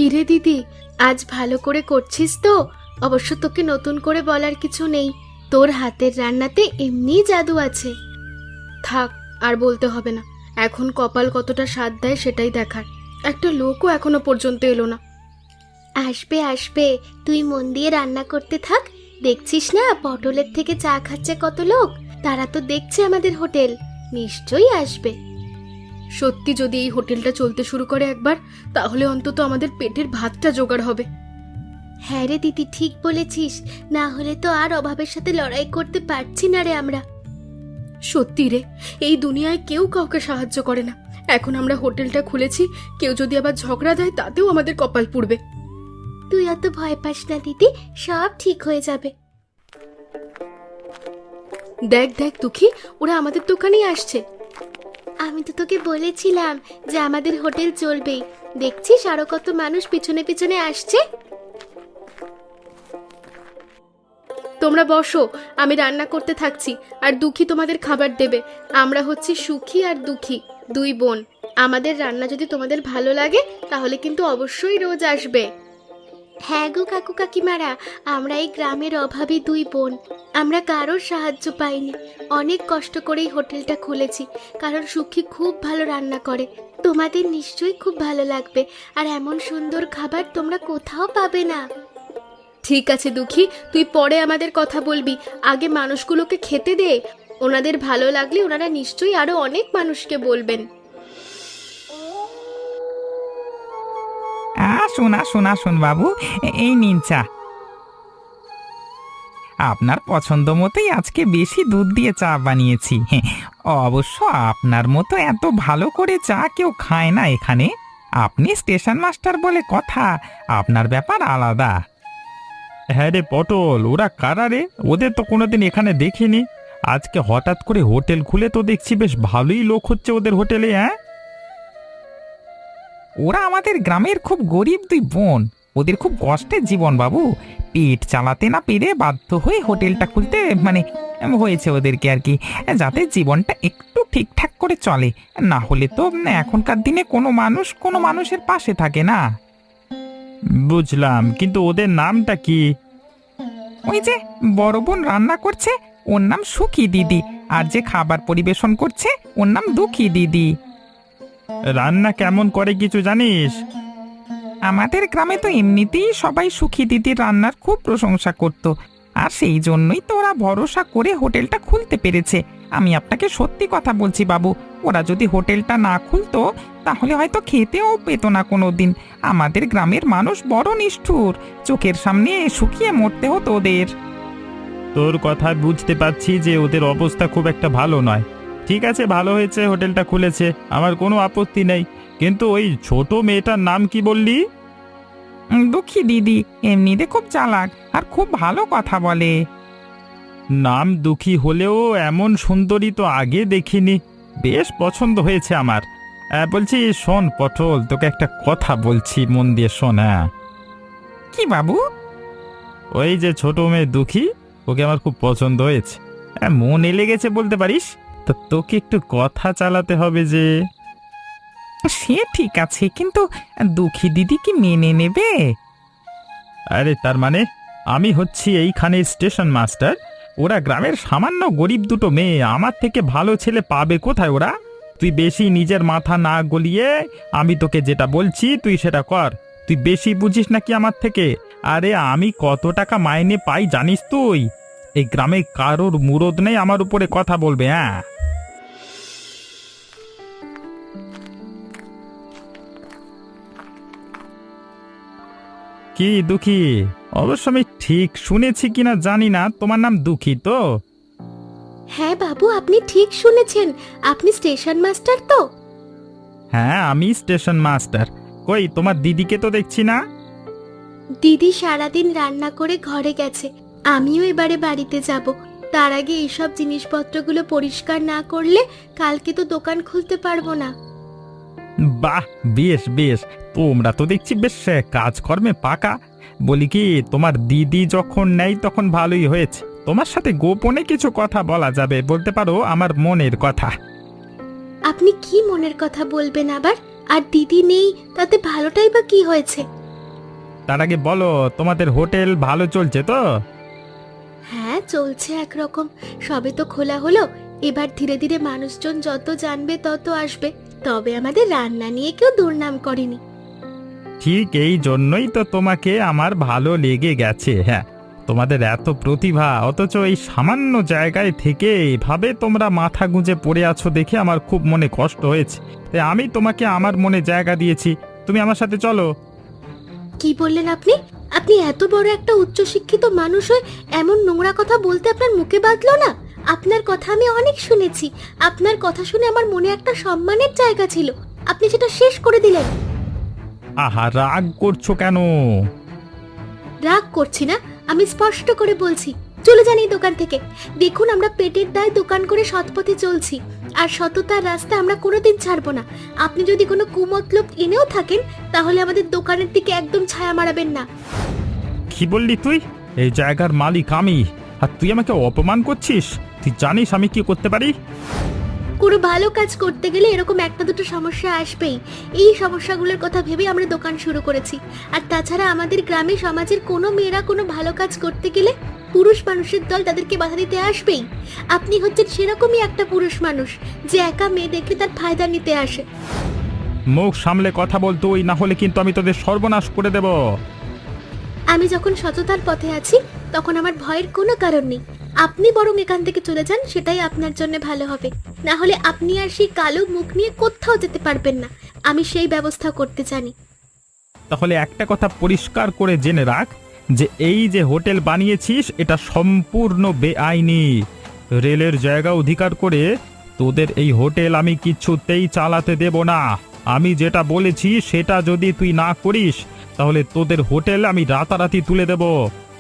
কিরে দিদি, আজ ভালো করে করছিস তো? অবশ্য তোকে নতুন করে বলার কিছু নেই, তোর হাতের রান্নাতে এমনিই জাদু আছে। থাক, আর বলতে হবে না। এখন কপাল কতটা স্বাদ দেয় সেটাই দেখার। একটা লোকও এখনো পর্যন্ত এলো না। আসবে আসবে, তুই মন দিয়ে রান্না করতে থাক। দেখছিস না পটলের থেকে চা খাচ্ছে কত লোক, তারা তো দেখছে আমাদের হোটেল, নিশ্চয়ই আসবে। সত্যি যদি এই হোটেলটা চলতে শুরু করে একবার, তাহলে অন্তত আমাদের পেটের ভাতটা জোগাড় হবে। হ্যাঁ রে দিদি, ঠিক বলেছিস, না হলে তো আর অভাবের সাথে লড়াই করতে পারছি না রে আমরা। সত্যি রে, এই দুনিয়ায় কেউ কাউকে সাহায্য করে না। এখন আমরা হোটেলটা খুলেছি, কেউ যদি আবার ঝগড়া দেয় তাতেও আমাদের কপাল পুড়বে। তুই অত ভয় পাস না দিদি, সব ঠিক হয়ে যাবে। দেখ দেখ দুঃখী, ওরা আমাদের দোকানেই আসছে। আমি তো তোকে বলেছিলাম যে আমাদের হোটেল চলবেই। দেখছিস আরো কত মানুষ পিছনে পিছনে আসছে। তোমরা বসো, আমি রান্না করতে থাকছি, আর দুঃখী তোমাদের খাবার দেবে। আমরা হচ্ছি সুখী আর দুঃখী, দুই বোন। আমাদের রান্না যদি তোমাদের ভালো লাগে তাহলে কিন্তু অবশ্যই রোজ আসবে। হ্যাঁ গো কাকু কাকিমারা, আমরা এই গ্রামের অভাবী দুই বোন। আমরা কারোর সাহায্য পাইনি, অনেক কষ্ট করেই হোটেলটা খুলেছি, কারণ সুখী খুব ভালো রান্না করে। তোমাদের নিশ্চয়ই খুব ভালো লাগবে, আর এমন সুন্দর খাবার তোমরা কোথাও পাবে না। ঠিক আছে দুঃখী, তুই পরে আমাদের কথা বলবি, আগে মানুষগুলোকে খেতে দে। ওনাদের ভালো লাগলে ওনারা নিশ্চয়ই আরো অনেক মানুষকে বলবেন। আসুন আসুন আসুন বাবু, এই নিন চা। আপনার পছন্দ মতোই আজকে বেশি দুধ দিয়ে চা বানিয়েছি। অবশ্য আপনার মতো এত ভালো করে চা কেউ খায় না এখানে। আপনি স্টেশন মাস্টার বলে কথা, আপনার ব্যাপার আলাদা। হ্যাঁ রে পটল, ওরা কারা রে? ওদের তো কোনোদিন এখানে দেখিনি। আজকে হঠাৎ করে হোটেল খুলে তো দেখছি বেশ ভালোই লোক হচ্ছে ওদের হোটেলে। হ্যাঁ, ওরা আমাদের গ্রামের খুব গরিব দুই বোন, ওদের খুব কষ্টের জীবন বাবু। পেট চালাতে না পেরে বাধ্য হয়ে হোটেলটা খুলতে হয়েছে ওদেরকে আর কি, যাতে জীবনটা একটু ঠিকঠাক করে চলে। না হলে তো এখনকার দিনে কোনো মানুষের পাশে থাকে না। বুঝলাম, কিন্তু ওদের নামটা কি? ওই যে বড় বোন রান্না করছে, ওর নাম সুখী দিদি, আর যে খাবার পরিবেশন করছে ওর নাম দুঃখী দিদি। রান্না কেমন করে কিছু জানিস? আমাদের গ্রামে তো এমনিতেই সবাই সুখী দিদির রান্নার খুব প্রশংসা করত, আর সেই জন্যই তো ওরা ভরসা করে হোটেলটা খুলতে পেরেছে। আমি আপনাকে সত্যি কথা বলছি বাবু, ওরা যদি হোটেলটা না খুলতো তাহলে হয়তো খেতেও পেত না কোনো দিন। আমাদের গ্রামের মানুষ বড় নিষ্ঠুর, চোখের সামনে শুকিয়ে মরতে হতো ওদের। তোর কথা বুঝতে পারছি যে ওদের অবস্থা খুব একটা ভালো নয়। ঠিক আছে, ভালো হয়েছে হোটেলটা খুলেছে, আমার কোনো আপত্তি নেই। কিন্তু ওই ছোট মেয়েটার নাম কি বললি? দুঃখী দিদি, এমনিতে খুব চালাক আর খুব ভালো কথা বলে। নাম দুঃখী হলেও এমন সুন্দরী তো আগে দেখিনি। বেশ পছন্দ হয়েছে আমার। বলছি শোন পটল, তোকে একটা কথা বলছি, মন দিয়ে শোন। হ্যাঁ, কি বাবু? ওই যে ছোট মেয়ে দুঃখী, ওকে আমার খুব পছন্দ হয়েছে। মন এলে গেছে বলতে পারিস। তো তোকে একটু কথা চালাতে হবে যে। সে ঠিক আছে, কিন্তু দুঃখী দিদি কি মেনে নেবে? আরে তার মানে আমি হচ্ছি এইখানে স্টেশন মাস্টার, ওরা গ্রামের সামান্য গরিব দুটো মেয়ে, আমার থেকে ভালো ছেলে পাবে কোথায় ওরা? তুই বেশি নিজের মাথা না গলিয়ে আমি তোকে যেটা বলছি তুই সেটা কর। তুই বেশি বুঝিস নাকি আমার থেকে? আরে আমি কত টাকা মাইনে পাই জানিস তুই? এই গ্রামে কারোর মুরদ নেই আমার উপরে কথা বলবে। হ্যাঁ, কি দুঃখী? অবশ্য আমি ঠিক শুনেছি কিনা জানি না, তোমার নাম দুঃখী তো? হ্যাঁ বাবু, আপনি ঠিক শুনেছেন, আপনি স্টেশন মাস্টার তো? হ্যাঁ, আমি স্টেশন মাস্টার। কই তোমার দিদিকে তো দেখছি না। দিদি সারাদিন রান্না করে ঘরে গেছে, আমিও এবারে বাড়িতে যাব। তার আগে এইসব জিনিসপত্রগুলো পরিষ্কার না করলে কালকে তো দোকান খুলতে পারবো না। বাহ, বেশ বেশ, তোমরা তো দেখছি বেশ কাজকর্মে পাকা। বলি কি, তোমার দিদি যখন নেই তখন ভালোই হয়েছে, তোমার সাথে গোপনে কিছু কথা বলা যাবে, বলতে পারো আমার মনের কথা। আপনি কি মনের কথা বলবেন আবার? আর দিদি নেই তাতে ভালোটাই বা কি হয়েছে? তার আগে বলো, তোমাদের হোটেল ভালো চলছে তো? হ্যাঁ, চলছে একরকম। সবে তো খোলা হলো। এবার ধীরে ধীরে মানুষজন যত জানবে তত আসবে। তবে আমাদের রান্না নিয়ে কেউ দুর্নাম করেনি। ঠিক এই জন্যই তো তোমাকে আমার ভালো লেগে গেছে। হ্যাঁ, তোমাদের এত প্রতিভা, অথচ এই সামান্য জায়গায় থেকে এভাবে তোমরা মাথা গুঁজে পড়ে আছো দেখে আমার খুব মনে কষ্ট হয়েছে। তাই আমি তোমাকে আমার মনে জায়গা দিয়েছি, তুমি আমার সাথে চলো। কি বললেন আপনি? আপনি এত বড় একটা উচ্চশিক্ষিত মানুষ হয়ে এমন নোংরা কথা বলতে আপনার মুখে বাঁধলো না? আপনার কথা আমি অনেক শুনেছি। আপনার কথা শুনে আমার মনে একটা সম্মানের জায়গা ছিল, আপনি সেটা শেষ করে দিলেন। আহা, রাগ করছো কেন? রাগ করছি না, আমি স্পষ্ট করে বলছি, চলে যান এই দোকান থেকে। দেখুন, আমরা পেটের দায় দোকান করে সৎপথে চলছি, আর সততার রাস্তা আমরা কোনোদিন ছাড়বো না। আপনি যদি কোনো কুমতলব এনেও থাকেন, তাহলে আমাদের দোকানের দিকে একদম ছায়া মারাবেন না। কি বললি তুই? এই জায়গার মালিক আমি, আর তুই আমাকে অপমান করছিস? তুই জানিস আমি কি করতে পারি? কোনো ভালো কাজ করতে গেলে এরকম একটা দুটো সমস্যা আসবেই। এই সমস্যাগুলোর কথা ভেবেই আমরা দোকান শুরু করেছি। আর তাছাড়া আমাদের গ্রামে সমাজের কোনো মেয়েরা কোনো ভালো কাজ করতে গেলে পুরুষ মানুষের দল তাদেরকে বাধা দিতে আসবেই। আপনি হচ্ছেন সেরকমই একটা পুরুষ মানুষ, যে একা মেয়ে দেখে তার ফায়দা নিতে আসে। মুখ সামলে কথা বলতো, ওই না হলে কিন্তু আমি তোদের সর্বনাশ করে দেব। আমি যখন সততার পথে আছি, তখন আমার ভয়ের কোনো কারণ নেই। আপনি বরং এখান থেকে চলে যান, সেটাই আপনার জন্য ভালো হবে। না হলে আপনি আর সেই কালো মুখ নিয়ে কোথাও যেতে পারবেন না। আমি সেই ব্যবস্থা করতে জানি। তাহলে একটা কথা পরিষ্কার করে জেনে রাখ, যে এই যে হোটেল বানিয়েছিস এটা সম্পূর্ণ বেআইনি। রেলের জায়গা অধিকার করে তোদের এই হোটেল আমি কিছুতেই চালাতে দেব না। আমি যেটা বলেছি সেটা যদি তুই না করিস, তাহলে তোদের হোটেল আমি রাতারাতি তুলে দেব।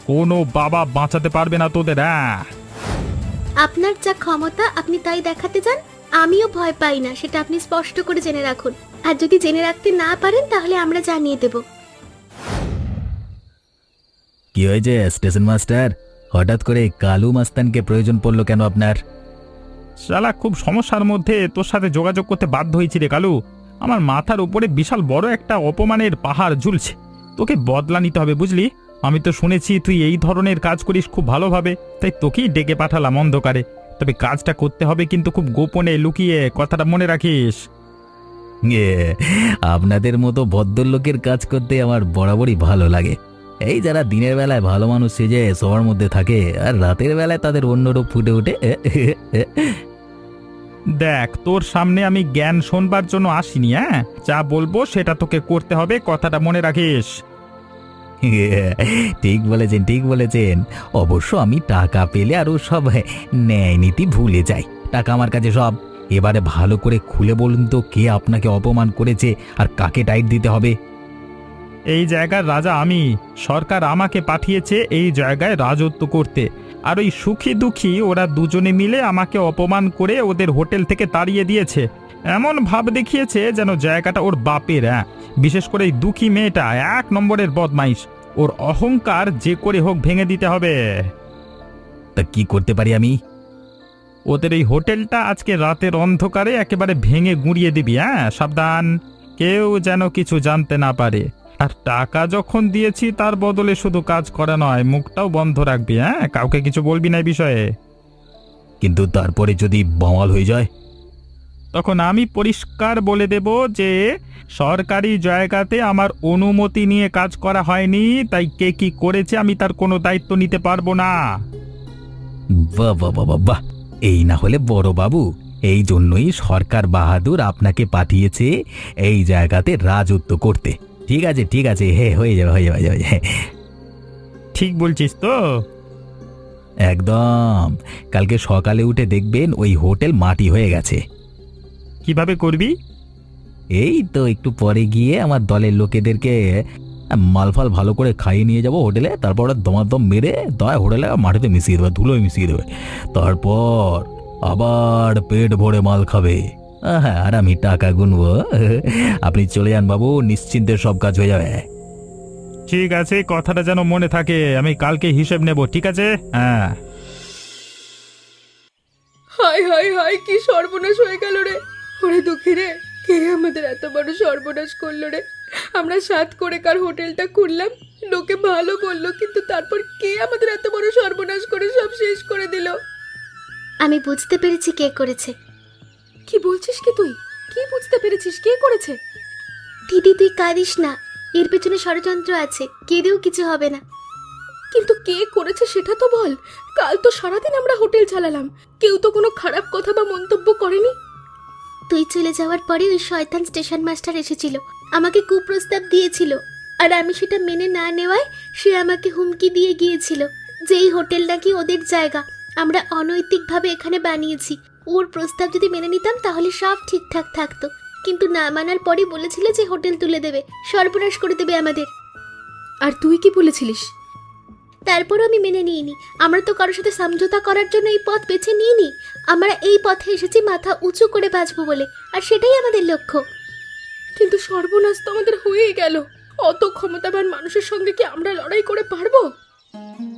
কোনো বাবা বাঁচাতে পারবে না তোদের। হ্যাঁ, আপনার যা ক্ষমতা আপনি তাই দেখাতে যান। আমিও ভয় পাই না, সেটা আপনি স্পষ্ট করে জেনে রাখুন। আর যদি জেনে রাখতে না পারেন, তাহলে আমরা জানিয়ে দেব। কি হয়েছে স্টেশন মাস্টার? হঠাৎ করে কালু মাস্তানকে প্রয়োজন পড়লো কেন আপনার? শালা খুব সমস্যার মধ্যে তোর সাথে যোগাযোগ করতে বাধ্য হয়েছি রে কালু। আমার মাথার উপরে বিশাল বড় একটা অপমানের পাহাড় ঝুলছে, তোকে বদলা নিতে হবে বুঝলি। আমি তো শুনেছি তুই এই ধরনের কাজ করিস খুব ভালোভাবে, তাই তোকেই ডেকে পাঠালাম অন্ধকারে। তবে কাজটা করতে হবে কিন্তু খুব গোপনে লুকিয়ে, কথাটা মনে রাখিস। আপনাদের মতো ভদ্রলোকের কাজ করতে আমার বরাবরই ভালো লাগে। এই যারা দিনের বেলায় ভালো মানুষ সেজে সবার মধ্যে থাকে, আর রাতের বেলায় তাদের অন্য রূপ ফুটে ওঠে। দেখ, তোর সামনে আমি জ্ঞান শোনবার জন্য আসিনি। হ্যাঁ, যা বলবো সেটা তোকে করতে হবে, কথাটা মনে রাখিস। ঠিক বলেছেন, ঠিক বলেছেন। অবশ্য আমি টাকা পেলে আরো সব ন্যায় নীতি ভুলে যাই। টাকা আমার কাছে সব। এবারে ভালো করে খুলে বলুন তো, কে আপনাকে অপমান করেছে আর কাকে টাইট দিতে হবে? এই জায়গার রাজা আমি। সরকার আমাকে পাঠিয়েছে এই জায়গায় রাজত্ব করতে, আর ওই সুখী দুঃখী ওরা দুজনে মিলে আমাকে অপমান করে ওদের হোটেল থেকে তাড়িয়ে দিয়েছে। এমন ভাব দেখিয়েছে যেন জায়গাটা ওর বাপের। হ্যাঁ, বিশেষ করে এই দুঃখী মেয়েটা এক নম্বরের বদমাইশ। ওর অহংকার যে করে হোক ভেঙে দিতে হবে। তা কি করতে পারি আমি? ওদের এই হোটেলটা আজকে রাতের অন্ধকারে একেবারে ভেঙে গুঁড়িয়ে দিবি। হ্যাঁ, সাবধান, কেউ যেন কিছু জানতে না পারে। আর টাকা যখন দিয়েছি তার বদলে শুধু কাজ করা নয়, মুখটাও বন্ধ রাখবি। হ্যাঁ, কাউকে কিছু বলবি না এই বিষয়ে। কিন্তু তারপরে যদি বাওয়াল হয়ে যায়? তখন আমি পরিষ্কার বলে দেব যে সরকারি জায়গাতে আমার অনুমতি নিয়ে কাজ করা হয়নি, তাই কে কি করেছে আমি তার কোনো দায়িত্ব নিতে পারবো না। বাহ বাহ বাহ বাহ বাহ! এই না হলে বড় বাবু, এই জন্যই সরকার বাহাদুর আপনাকে পাঠিয়েছে এই জায়গাতে রাজত্ব করতে। ঠিক আছে, ঠিক আছে, হয়ে যাবে, হয়ে যাবে, হয়ে যাবে। ঠিক বলছিস তো? একদম। কালকে সকালে উঠে দেখবেন ওই হোটেল মাটি হয়ে গেছে। কিভাবে করবি? এই তো একটু পরে গিয়ে আমার দলের লোকেদেরকে মালফাল ভালো করে খাইয়ে নিয়ে যাব হোটেলে, তারপর ওরা দমাদম মেরে হোটেলে মাটিতে মিশিয়ে দেবে, ধুলোয় মিশিয়ে দেবে। তারপর আবার পেট ভরে মাল খাবে। হ্যাঁ, আর আমি টাকা গুনবো। আপনি চলে যান বাবু, নিশ্চিন্তে সব কাজ হয়ে যাবে। ঠিক আছে, কথাটা যেন মনে থাকে। আমি কালকে হিসেব নেব, ঠিক আছে? হ্যাঁ। হায় হায় হায়, কি সর্বনাশ হয়ে গেল রে! ওরে দুঃখী রে, কে আমাদের এত বড় সর্বনাশ করলো রে! আমরা সাত করে কার হোটেলটা খুললাম, লোকে ভালো বললো, কিন্তু তারপর কে আমাদের এত বড় সর্বনাশ করে সব শেষ করে দিল। আমি বুঝতে পেরেছি কে করেছে। কি বলছিস কি তুই? কি বুঝতে পেরেছিস কে করেছে? দিদি তুই কাঁদিস না, এর পেছনে ষড়যন্ত্র আছে, কেঁদেও কিছু হবে না। কিন্তু কে করেছে সেটা তো বল। কাল তো সারাদিন আমরা হোটেল চালালাম, কেউ তো কোনো খারাপ কথা বা মন্তব্য করেনি। তুই চলে যাওয়ার পরে ওই শয়তান স্টেশন মাস্টার এসেছিল, আমাকে কুপ্রস্তাব দিয়েছিল, আর আমি সেটা মেনে না নেওয়ায় সে আমাকে হুমকি দিয়ে গিয়েছিল যে এই হোটেল নাকি ওদের জায়গা, আমরা অনৈতিকভাবে এখানে বানিয়েছি। ওর প্রস্তাব যদি মেনে নিতাম তাহলে সব ঠিকঠাক থাকতো, কিন্তু না মানার পরে বলেছিল যে হোটেল তুলে দেবে, সর্বনাশ করে দেবে আমাদের। আর তুই কি বলেছিলিস? তারপরও আমি মেনে নিইনি। আমরা তো কারোর সাথে সমঝোতা করার জন্য এই পথ বেছে নিইনি, আমরা এই পথে এসেছি মাথা উঁচু করে বাঁচবো বলে, আর সেটাই আমাদের লক্ষ্য। কিন্তু সর্বনাশ তো আমাদের হয়েই গেল। অত ক্ষমতাবান মানুষের সঙ্গে কি আমরা লড়াই করে পারবো?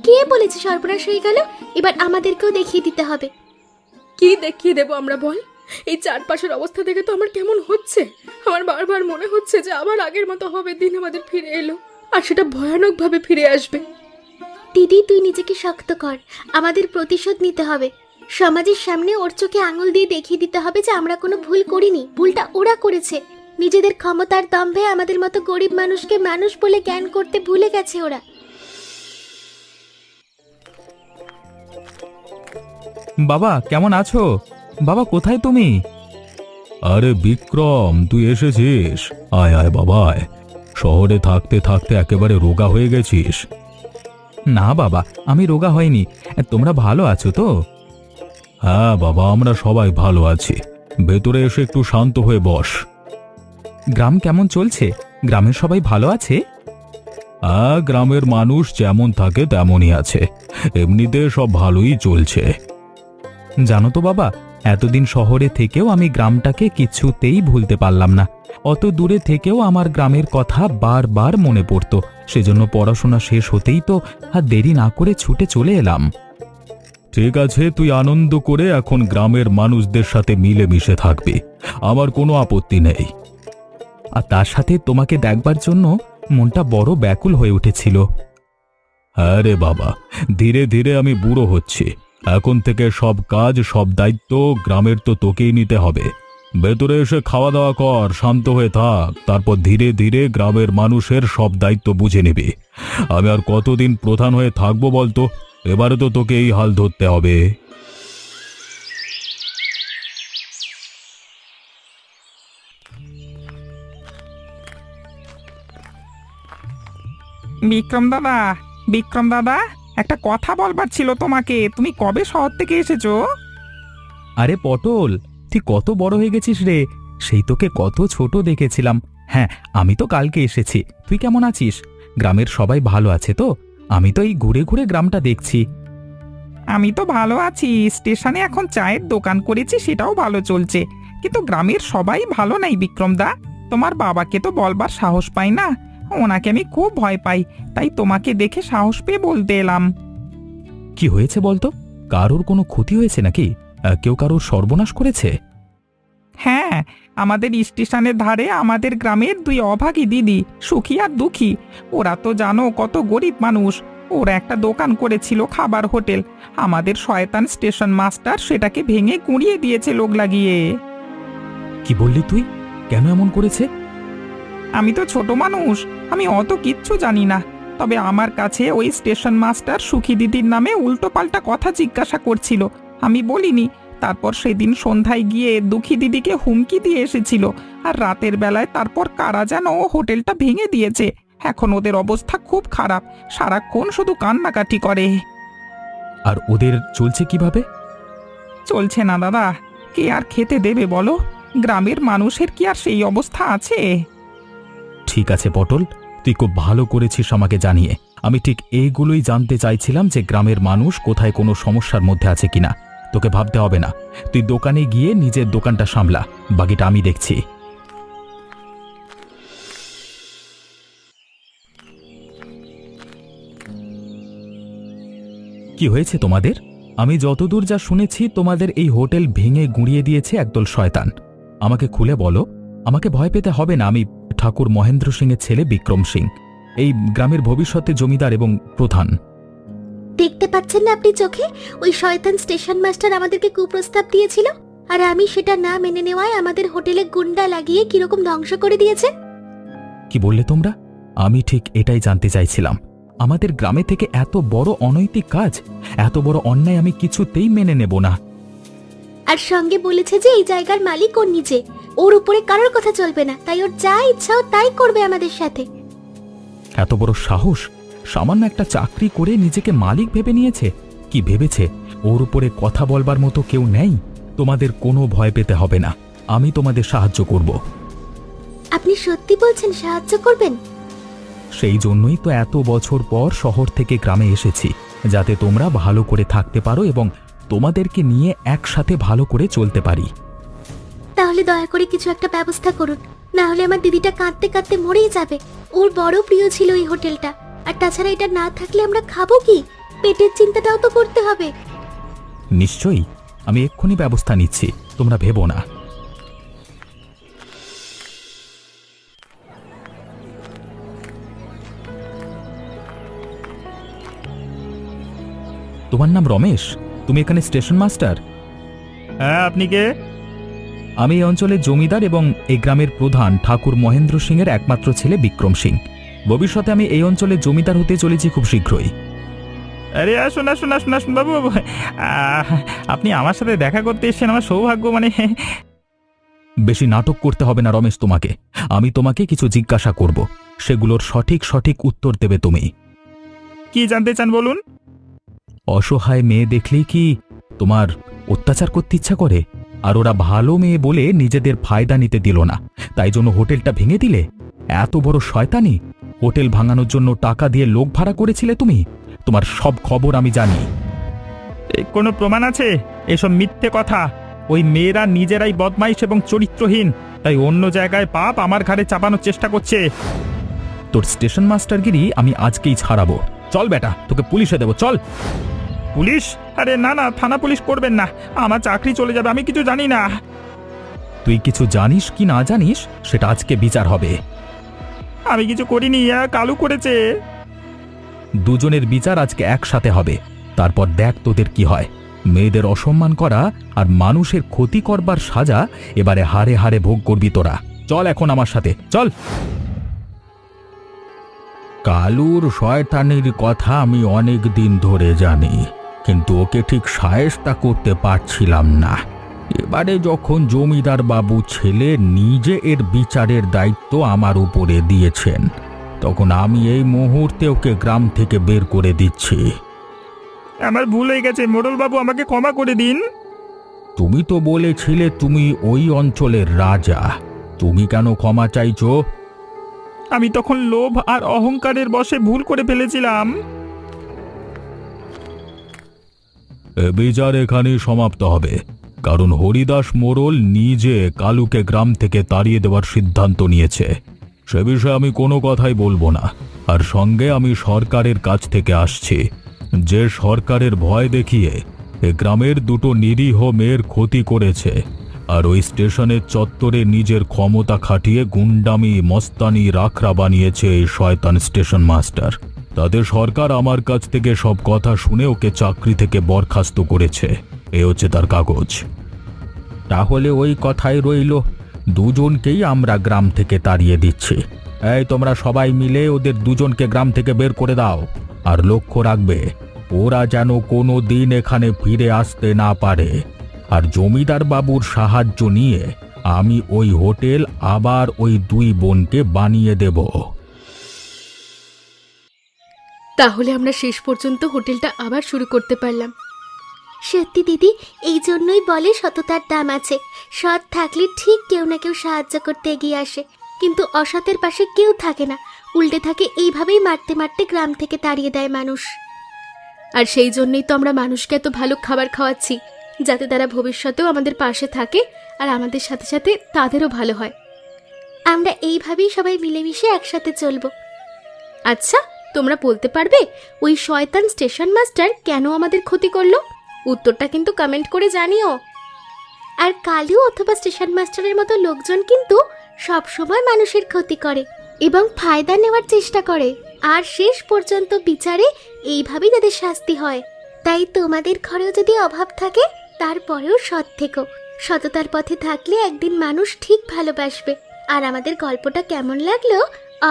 কে বলেছে সর্বনাশ হয়ে গেল? এবার আমাদেরকেও দেখিয়ে দিতে হবে। কি দেখিয়ে দেবো আমরা বল? এই চারপাশের অবস্থা দেখে তো আমার কেমন হচ্ছে। আমার বারবার মনে হচ্ছে যে আবার আগের মতো হবে, দিন আমাদের ফিরে এলো, আর সেটা ভয়ানকভাবে ফিরে আসবে। দিদি তুই নিজেকে শক্ত কর, আমাদের প্রতিশোধ নিতে হবে। সমাজের সামনে ওর চোখে আঙুল দিয়ে দেখিয়ে দিতে হবে যে আমরা কোনো ভুল করিনি, ভুলটা ওরা করেছে। নিজেদের ক্ষমতার দম্ভে আমাদের মতো গরিব মানুষকে মানুষ বলে জ্ঞান করতে ভুলে গেছে ওরা। বাবা কেমন আছো? বাবা কোথায় তুমি? আরে বিক্রম, তুই এসেছিস? আয় আয় বাবা আয়। শহরে থাকতে থাকতে একেবারে রোগা হয়ে গেছিস। না বাবা, আমি রোগা হয়নি। তোমরা ভালো আছো তো? হ্যাঁ বাবা, আমরা সবাই ভালো আছি। ভেতরে এসে একটু শান্ত হয়ে বস। গ্রাম কেমন চলছে? গ্রামের সবাই ভালো আছে? হ্যাঁ, গ্রামের মানুষ যেমন থাকে তেমনই আছে। এমনিতে সব ভালোই চলছে। জানো তো বাবা, এতদিন শহরে থেকেও আমি গ্রামটাকে কিছুতেই ভুলতে পারলাম না। অত দূরে থেকেও আমার গ্রামের কথা বারবার মনে পড়তো। সেজন্য পড়াশোনা শেষ হতেই তো আর দেরি না করে ছুটে চলে এলাম। ঠিক আছে, তুই আনন্দ করে এখন গ্রামের মানুষদের সাথে মিলেমিশে থাকবি, আমার কোনো আপত্তি নেই। আর তার সাথে তোমাকে দেখবার জন্য মনটা বড় ব্যাকুল হয়ে উঠেছিল। হ্যাঁ রে বাবা, ধীরে ধীরে আমি বুড়ো হচ্ছি। এখন থেকে সব কাজ, সব দায়িত্ব গ্রামের তো তোকেই নিতে হবে। ভেতরে এসে খাওয়া দাওয়া কর, শান্ত হয়ে থাক, তারপর ধীরে ধীরে গ্রামের মানুষের সব দায়িত্ব বুঝে নিবি। আমি আর কতদিন প্রধান হয়ে থাকবো বলতো? এবারে তো তোকে এই হাল ধরতে হবে। বিক্রম দাদা, বিক্রম দাদা, একটা কথা বলবার ছিল তোমাকে। তুমি কবে শহর থেকে এসেছো? আরে পটল, তুই কত বড় হয়ে গেছিস রে! সেই তোকে কত ছোট দেখেছিলাম। হ্যাঁ, আমি তো কালকে এসেছি। তুই কেমন আছিস? গ্রামের সবাই ভালো আছে তো? আমি তো এই ঘুরে ঘুরে গ্রামটা দেখছি। আমি তো ভালো আছি। স্টেশনে এখন চায়ের দোকান করেছি, সেটাও ভালো চলছে। কিন্তু গ্রামের সবাই ভালো নাই বিক্রম দা। তোমার বাবাকে তো বলবার সাহস পাই না, ওনাকে আমি খুব ভয় পাই। তাই তোমাকে দেখে সাহস পেয়ে বলতে এলাম। কি হয়েছে বলতো? কারোর কোনো ক্ষতি হয়েছে নাকি? কেউ কারোর সর্বনাশ করেছে? হ্যাঁ, আমাদের স্টেশনের ধারে আমাদের গ্রামের দুই অভাগী দিদি, সুখী আর দুঃখী। ওরা তো জানো কত গরিব মানুষ। ওরা একটা দোকান করেছিল, খাবার হোটেল। আমাদের শয়তান স্টেশন মাস্টার সেটাকে ভেঙে গুঁড়িয়ে দিয়েছে লোক লাগিয়ে। কি বললি তুই? কেন এমন করেছে? আমি তো ছোট মানুষ, আমি অত কিচ্ছু জানি না। তবে আমার কাছে ওই স্টেশন মাস্টার সুখী দিদির নামে উল্টোপাল্টা কথা জিজ্ঞাসা করছিল, আমি বলিনি। তারপর সেদিন সন্ধ্যায় গিয়ে দুঃখী দিদিকে হুমকি দিয়ে এসেছিল, আর রাতের বেলায় তারপর কারা যেন হোটেলটা ভেঙে দিয়েছে। এখন ওদের অবস্থা খুব খারাপ, সারাক্ষণ শুধু কান্নাকাটি করে। আর ওদের চলছে কিভাবে? চলছে না দাদা, কে আর খেতে দেবে বলো? গ্রামের মানুষের কি আর সেই অবস্থা আছে? ঠিক আছে পটল, তুই খুব ভালো করেছিস আমাকে জানিয়ে। আমি ঠিক এইগুলোই জানতে চাইছিলাম যে গ্রামের মানুষ কোথায় কোনো সমস্যার মধ্যে আছে কিনা। তোকে ভাবতে হবে না, তুই দোকানে গিয়ে নিজের দোকানটা সামলা, বাকিটা আমি দেখছি। কি হয়েছে তোমাদের? আমি যতদূর যা শুনেছি তোমাদের এই হোটেল ভেঙে গুঁড়িয়ে দিয়েছে একদল শয়তান। আমাকে খুলে বলো। আমাকে ভয় পেতে হবে না, আমি ঠাকুর মহেন্দ্র সিং এর ছেলে বিক্রম সিং। এই গ্রামের ভবিষ্যতে জমিদার এবং প্রধান। দেখতে পাচ্ছেন না আপনি চোখে? ওই শয়তান স্টেশন মাস্টার আমাদেরকে কুপ্রস্তাব দিয়েছিল, আর আমি সেটা না মেনে নেওয়ায় আমাদের হোটেলে গুন্ডা লাগিয়ে কিরকম ধ্বংস করে দিয়েছে। কি বললে তোমরা? আমি ঠিক এটাই জানতে চাইছিলাম। আমাদের গ্রামে থেকে এত বড় অনৈতিক কাজ, এত বড় অন্যায় আমি কিছুতেই মেনে নেব না। আর সঙ্গে বলেছে যে এই জায়গার মালিক ওর নিজে, ওর উপরে কারোর কথা চলবে না, তাই ওর যা ইচ্ছা ও তাই করবে আমাদের সাথে। এত বড় সাহস! সামান্য একটা চাকরি করে নিজেকে মালিক ভেবে নিয়েছে। কি ভেবেছে ওর উপরে কথা বলবার মতো কেউ নেই? তোমাদের কোনো ভয় পেতে হবে না, আমি তোমাদের সাহায্য করব। আপনি সত্যি বলছেন সাহায্য করবেন? সেই জন্যই তো এত বছর পর শহর থেকে গ্রামে এসেছি, যাতে তোমরা ভালো করে থাকতে পারো এবং তোমাদেরকে নিয়ে একসাথে ভালো করে চলতে পারি। তাহলে দয়া করে কিছু একটা ব্যবস্থা করুন, না হলে আমার দিদিটা কাঁদতে কাঁদতে মরেই যাবে। ওর বড় প্রিয় ছিল এই হোটেলটা, আর তাছাড়া এটা না থাকলে আমরা খাবো কি? পেটের চিন্তাটাও তো করতে হবে। নিশ্চয়ই, আমি এক্ষুনি ব্যবস্থা নিচ্ছি, তোমরা ভেবো না। তোমার নাম রমেশ? তুমি এখানে স্টেশন মাস্টার? হ্যাঁ, আপনি কে? আমি এই অঞ্চলের জমিদার এবং এই গ্রামের প্রধান ঠাকুর মহেন্দ্র সিং এর একমাত্র ছেলে বিক্রম সিং। ভবিষ্যতে আমি এই অঞ্চলের জমিদার হতে চলেছি খুব শীঘ্রই। আরে আসুন আসুন আসুন আসুন বাবু। আপনি আমার সাথে দেখা করতে এসেছেন, আমার সৌভাগ্য। বেশি নাটক করতে হবে না রমেশ তোমাকে। আমি তোমাকে কিছু জিজ্ঞাসা করব, সেগুলোর সঠিক সঠিক উত্তর দেবে তুমি। কি জানতে চান বলুন। অসহায় মেয়ে দেখলেই কি তোমার অত্যাচার করতে ইচ্ছা করে? আর ওরা ভালো মেয়ে বলে নিজেদের ফায়দা নিতে দিল না, তাই জন্য হোটেলটা ভেঙে দিলে? এত বড় শয়তানি! হোটেল ভাঙানোর জন্য টাকা দিয়ে লোক ভাড়া করেছিলে তুমি। তোমার সব খবর আমি জানি। কোনো প্রমাণ আছে? এসব মিথ্যে কথা। ওই মেয়েরা নিজেরাই বদমাইশ এবং চরিত্রহীন, তাই অন্য জায়গায় পাপ আমার ঘাড়ে চাপানোর চেষ্টা করছে। তোর স্টেশন মাস্টারগিরি আমি আজকেই ছাড়াবো। চল বেটা, তোকে পুলিশে দেবো, চল। পুলিশ? আরে না না, থানা পুলিশ করবেন না, আমার চাকরি চলে যাবে, আমি কিছু জানি না। তুই কিছু জানিস কি না জানিস সেটা আজকে বিচার হবে। আমি কিছু করিনি, কালু করেছে। দুজনের বিচার আজকে একসাথে হবে, তারপর দেখ তোদের কি হয়। মেয়েদের অসম্মান করা আর মানুষের ক্ষতি করবার সাজা এবারে হারে হারে ভোগ করবি তোরা। চল এখন আমার সাথে, চল। কালুর শয়তানির কথা আমি অনেক দিন ধরে জানি, কিন্তু ওকে ঠিক শায়েস্তা করতে পারছিলাম না। এবারে যখন জমিদার বাবু ছেলে নিজে এর বিচারের দায়িত্ব আমার উপরে দিয়েছেন, তখন আমি এই মুহূর্তে ওকে গ্রাম থেকে বের করে দিচ্ছি। আমার ভুল হয়ে গেছে, মোড়ল বাবু, আমাকে ক্ষমা করে দিন। তুমি তো বলেছিলে তুমি ওই অঞ্চলের রাজা, তুমি কেন ক্ষমা চাইছো? আমি তখন লোভ আর অহংকারের বশে ভুল করে ফেলেছিলাম। এ বিচার এখানেই সমাপ্ত হবে, কারণ হরিদাস মোড়ল নিজে কালুকে গ্রাম থেকে তাড়িয়ে দেওয়ার সিদ্ধান্ত নিয়েছে। সে বিষয়ে আমি কোনো কথাই বলবো না। আর সঙ্গে আমি সরকারের কাছ থেকে আসছি, যে সরকারের ভয় দেখিয়ে এ গ্রামের দুটো নিরীহ মেয়ের ক্ষতি করেছে, আর ওই স্টেশনের চত্বরে নিজের ক্ষমতা খাটিয়ে গুন্ডামি মস্তানি রাখরা বানিয়েছে এই শয়তান স্টেশন মাস্টার। তাদের সরকার আমার কাছ থেকে সব কথা শুনে ওকে চাকরি থেকে বরখাস্ত করেছে। এ হচ্ছে তার কাগজ। তাহলে ওই কথাই রইল, দুজনকেই আমরা গ্রাম থেকে তাড়িয়ে দিচ্ছি। এই তোমরা সবাই মিলে ওদের দুজনকে গ্রাম থেকে বের করে দাও, আর লক্ষ্য রাখবে ওরা যেন কোনো দিন এখানে ফিরে আসতে না পারে। আর জমিদার বাবুর সাহায্য নিয়ে আমি ওই হোটেল আবার ওই দুই বোনকে বানিয়ে দেব। তাহলে আমরা শেষ পর্যন্ত হোটেলটা আবার শুরু করতে পারলাম। সত্যি দিদি, এই জন্যই বলে সততার দাম আছে। সৎ থাকলে ঠিক কেউ না কেউ সাহায্য করতে এগিয়ে আসে, কিন্তু অসতের পাশে কেউ থাকে না, উল্টে থাকে এইভাবেই মারতে মারতে গ্রাম থেকে তাড়িয়ে দেয় মানুষ। আর সেই জন্যই তো আমরা মানুষকে এত ভালো খাবার খাওয়াচ্ছি, যাতে তারা ভবিষ্যতেও আমাদের পাশে থাকে আর আমাদের সাথে সাথে তাদেরও ভালো হয়। আমরা এইভাবেই সবাই মিলেমিশে একসাথে চলবো। আচ্ছা, তোমরা বলতে পারবে ওই শয়তান স্টেশন মাস্টার কেন আমাদের ক্ষতি করলো? উত্তরটা কিন্তু কমেন্ট করে জানিও। আর কালু অথবা স্টেশন মাস্টারের মতো লোকজন কিন্তু সব সময় মানুষের ক্ষতি করে, এবং ফায়দা নেওয়ার চেষ্টা করে, আর শেষ পর্যন্ত বিচারে এইভাবেই তাদের শাস্তি হয়। তাই তোমাদের ঘরেও যদি অভাব থাকে, তারপরেও সৎ থেকো। সততার পথে থাকলে একদিন মানুষ ঠিক ভালোবাসবে। আর আমাদের গল্পটা কেমন লাগলো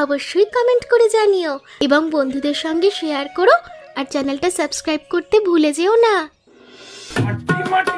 অবশ্যই কমেন্ট করে জানিও, এবং বন্ধুদের সঙ্গে শেয়ার করো, আর চ্যানেলটা সাবস্ক্রাইব করতে ভুলে যেও না। মাটি মাটি